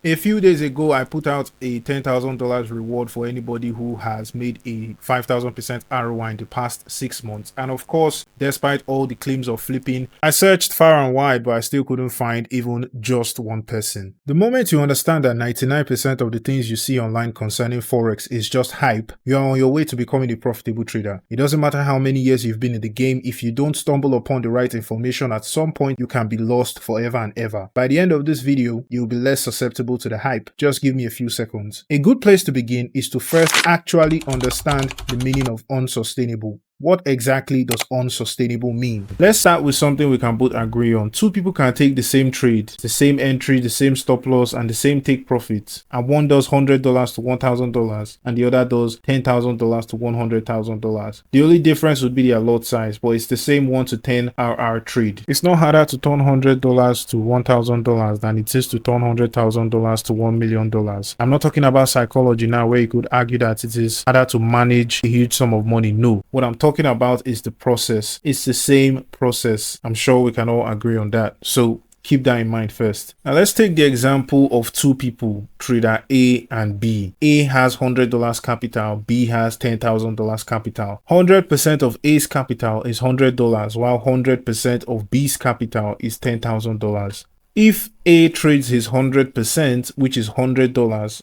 A few days ago, I put out a $10,000 reward for anybody who has made a 5,000% ROI in the past 6 months. And of course, despite all the claims of flipping, I searched far and wide, but I still couldn't find even just one person. The moment you understand that 99% of the things you see online concerning Forex is just hype, you are on your way to becoming a profitable trader. It doesn't matter how many years you've been in the game, if you don't stumble upon the right information, at some point you can be lost forever and ever. By the end of this video, you'll be less susceptible to the hype. Just give me a few seconds. A good place to begin is to first actually understand the meaning of unsustainable. What exactly does unsustainable mean? Let's start with something we can both agree on. Two people can take the same trade, the same entry, the same stop loss, and the same take profits. And one does $100 to $1,000 and the other does $10,000 to $100,000. The only difference would be their lot size, but it's the same 1 to 10 RR trade. It's not harder to turn $100 to $1,000 than it is to turn $100,000 to $1 million. I'm not talking about psychology now where you could argue that it is harder to manage a huge sum of money. No. What I'm talking about is the process. It's the same process. I'm sure we can all agree on that. So keep that in mind first. Now let's take the example of two people, trader A and B. A has $100 capital, B has $10,000 capital. 100% of A's capital is $100, while 100% of B's capital is $10,000. If A trades his 100%, which is $100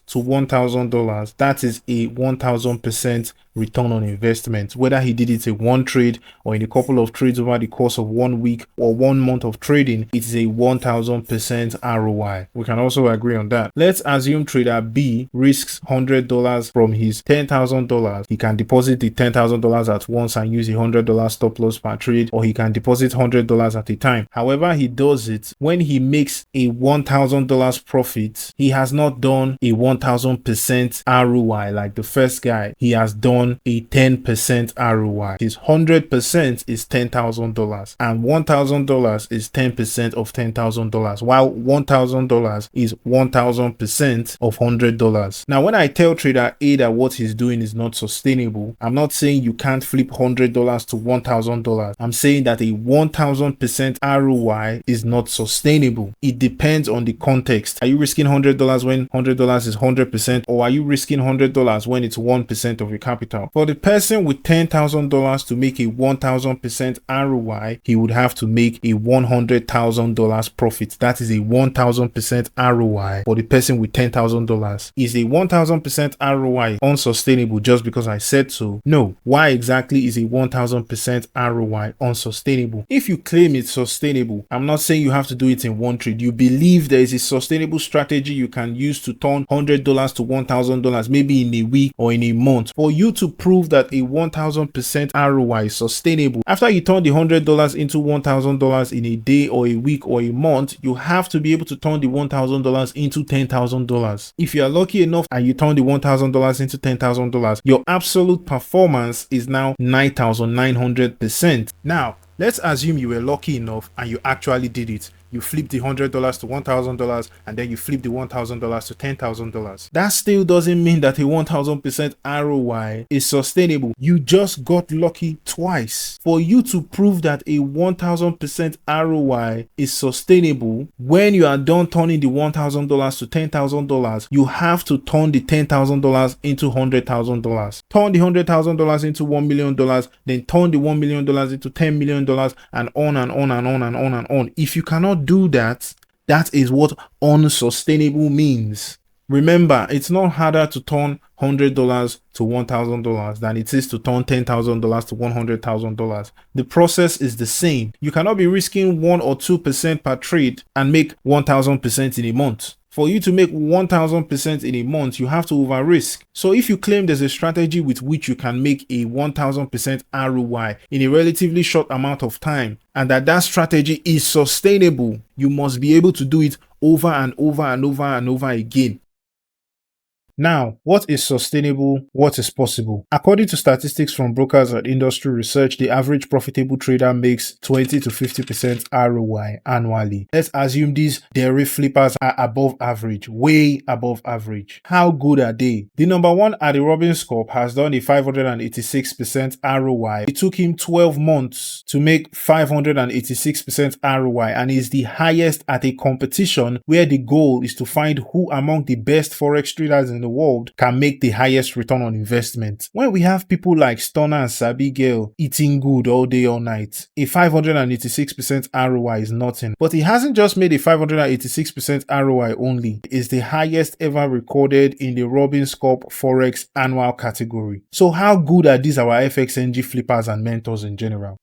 to $1,000, that is a 1,000% return on investment. Whether he did it in one trade or in a couple of trades over the course of 1 week or 1 month of trading, it is a 1,000% ROI. We can also agree on that. Let's assume trader B risks $100 from his $10,000. He can deposit the $10,000 at once and use a $100 stop loss per trade, or he can deposit $100 at a time. However he does it, when he makes a $1,000 profit, he has not done a 1,000% ROI like the first guy. He has done a 10% ROI. His 100% is $10,000 and $1,000 is 10% of $10,000, while $1,000 is 1,000% of $100. Now, when I tell trader A that what he's doing is not sustainable, I'm not saying you can't flip $100 to $1,000. I'm saying that a 1,000% ROI is not sustainable. It depends on the context. Are you risking $100 when $100 is 100%, or are you risking $100 when it's 1% of your capital? For the person with $10,000 to make a 1,000% ROI, he would have to make a $100,000 profit. That is a 1,000% ROI for the person with $10,000. Is a 1,000% ROI unsustainable just because I said so? No. Why exactly is a 1,000% ROI unsustainable? If you claim it's sustainable, I'm not saying you have to do it in one trade. You believe there is a sustainable strategy you can use to turn $100 to $1,000 maybe in a week or in a month. For you to prove that a 1,000% ROI is sustainable, after you turn the $100 into $1,000 in a day or a week or a month, you have to be able to turn the $1,000 into $10,000. If you are lucky enough and you turn the $1,000 into $10,000, your absolute performance is now 9,900%. Now, let's assume you were lucky enough and you actually did it. You flip the $100 to $1,000 and then you flip the $1,000 to $10,000. That still doesn't mean that a 1,000% ROI is sustainable. You just got lucky twice. For you to prove that a 1,000% ROI is sustainable, when you are done turning the $1,000 to $10,000, you have to turn the $10,000 into $100,000. Turn the $100,000 into $1 million, then turn the $1 million into $10 million, and on and on and on and on and on. If you cannot do that, that is what unsustainable means. Remember, it's not harder to turn $100 to $1,000 than it is to turn $10,000 to $100,000. The process is the same. You cannot be risking 1 or 2% per trade and make 1,000% in a month. For you to make 1,000% in a month, you have to over risk. So if you claim there's a strategy with which you can make a 1,000% ROI in a relatively short amount of time, and that strategy is sustainable, you must be able to do it over and over and over and over again. Now, what is sustainable? What is possible? According to statistics from brokers and industry research, the average profitable trader makes 20 to 50% ROI annually. Let's assume these dairy flippers are above average, way above average. How good are they? The number one at the Robbins Corp has done a 586% ROI. It took him 12 months to make 586% ROI and is the highest at a competition where the goal is to find who among the best Forex traders in the world can make the highest return on investment. When we have people like Stunner and Sabi Girl eating good all day, all night, a 586% ROI is nothing. But he hasn't just made a 586% ROI only. It is the highest ever recorded in the Robbins Corp Forex annual category. So how good are these our FXNG flippers and mentors in general?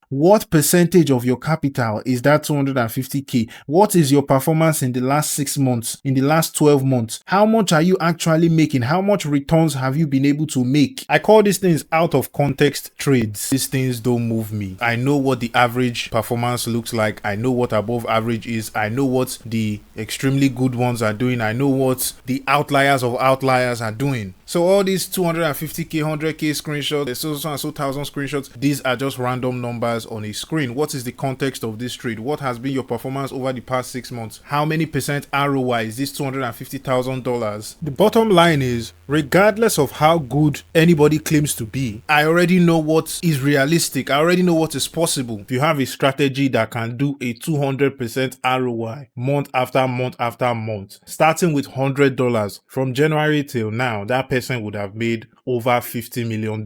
What percentage of your capital is that 250k? What is your performance in the last 6 months, in the last 12 months? How much are you actually making? How much returns have you been able to make? I call these things out of context trades. These things don't move me. I know what the average performance looks like. I know what above average is. I know what the extremely good ones are doing. I know what the outliers of outliers are doing. So all these 250k, 100k screenshots, so and so thousand screenshots, these are just random numbers on a screen. What is the context of this trade? What has been your performance over the past 6 months? How many percent ROI is this $250,000? The bottom line is, regardless of how good anybody claims to be, I already know what is realistic. I already know what is possible. If you have a strategy that can do a 200% ROI month after month after month, starting with $100 from January till now, that person would have made over $50 million.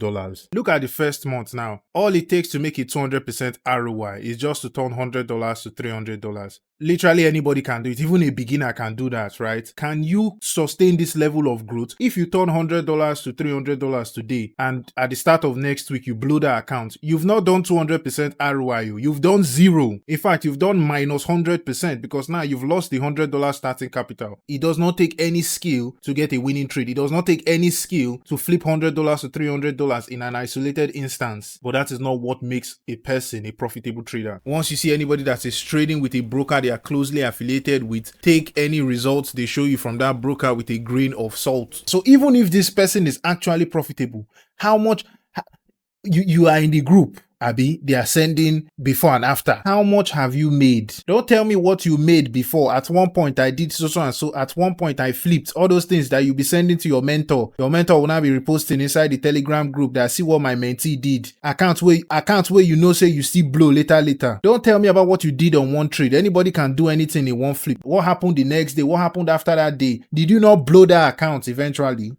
Look at the first month now. All it takes to make a 200% ROI is just to turn $100 to $300. Literally anybody can do it. Even a beginner can do that, right? Can you sustain this level of growth? If you turn $100 to $300 today and at the start of next week you blow that account, you've not done 200% ROI. You've done zero. In fact, you've done minus 100% because now you've lost the $100 starting capital. It does not take any skill to get a winning trade. It does not take any skill to flip $100 to $300 in an isolated instance. But that is not what makes a person a profitable trader. Once you see anybody that is trading with a broker they are closely affiliated with, take any results they show you from that broker with a grain of salt. So even if this person is actually profitable, how much you are in the group, Abby, they are sending before and after. How much have you made? Don't tell me what you made before. At one point I did so and so. At one point I flipped. All those things that you'll be sending to your mentor. Your mentor will now be reposting inside the Telegram group that see what my mentee did. Accounts where you know say you still blow later. Don't tell me about what you did on one trade. Anybody can do anything in one flip. What happened the next day? What happened after that day? Did you not blow that account eventually?